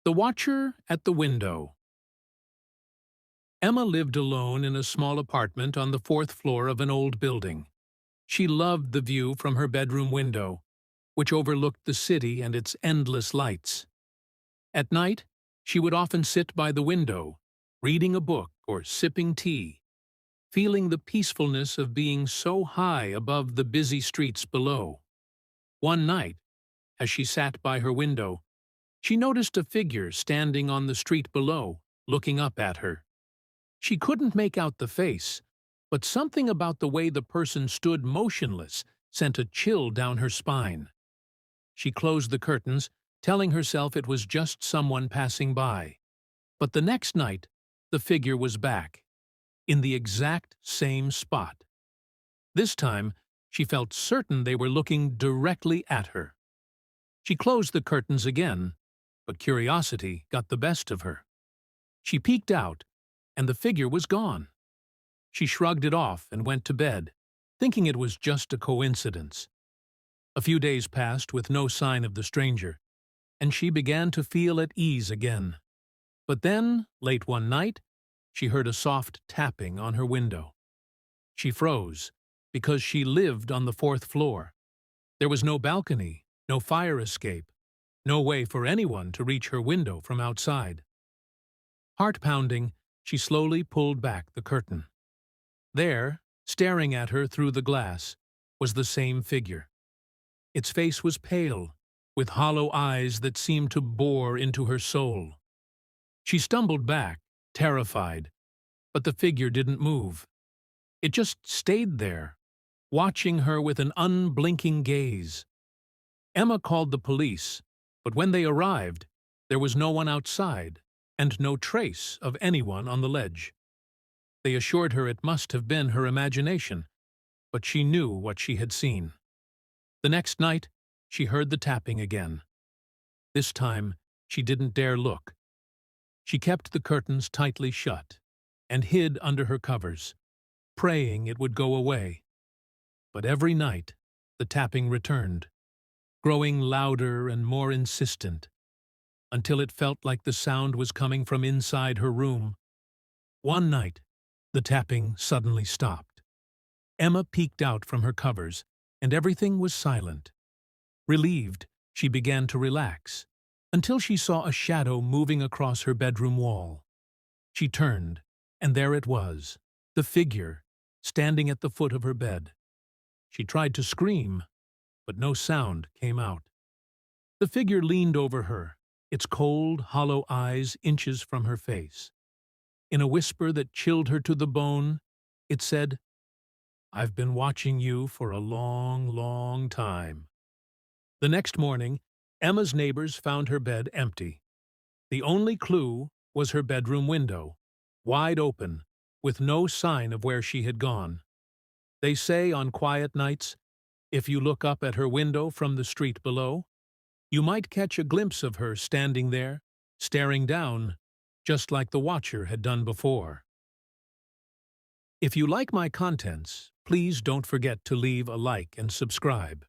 The Watcher at the Window. Emma lived alone in a small apartment on the fourth floor of an old building. She loved the view from her bedroom window, which overlooked the city and its endless lights. At night, she would often sit by the window, reading a book or sipping tea, feeling the peacefulness of being so high above the busy streets below. One night, as she sat by her window, she noticed a figure standing on the street below, looking up at her. She couldn't make out the face, but something about the way the person stood motionless sent a chill down her spine. She closed the curtains, telling herself it was just someone passing by. But the next night, the figure was back, in the exact same spot. This time, she felt certain they were looking directly at her. She closed the curtains again, but curiosity got the best of her. She peeked out, and the figure was gone. She shrugged it off and went to bed, thinking it was just a coincidence. A few days passed with no sign of the stranger, and she began to feel at ease again. But then, late one night, she heard a soft tapping on her window. She froze, because she lived on the fourth floor. There was no balcony, no fire escape, no way for anyone to reach her window from outside. Heart-pounding, she slowly pulled back the curtain. There, staring at her through the glass, was the same figure. Its face was pale, with hollow eyes that seemed to bore into her soul. She stumbled back, terrified, but the figure didn't move. It just stayed there, watching her with an unblinking gaze. Emma called the police, but when they arrived, there was no one outside and no trace of anyone on the ledge. They assured her it must have been her imagination, but she knew what she had seen. The next night, she heard the tapping again. This time, she didn't dare look. She kept the curtains tightly shut and hid under her covers, praying it would go away. But every night, the tapping returned, growing louder and more insistent, until it felt like the sound was coming from inside her room. One night, the tapping suddenly stopped. Emma peeked out from her covers, and everything was silent. Relieved, she began to relax, until she saw a shadow moving across her bedroom wall. She turned, and there it was, the figure, standing at the foot of her bed. She tried to scream, but no sound came out. The figure leaned over her, its cold, hollow eyes inches from her face. In a whisper that chilled her to the bone, it said, "I've been watching you for a long, long time." The next morning, Emma's neighbors found her bed empty. The only clue was her bedroom window, wide open, with no sign of where she had gone. They say on quiet nights, if you look up at her window from the street below, you might catch a glimpse of her standing there, staring down, just like the Watcher had done before. If you like my contents, please don't forget to leave a like and subscribe.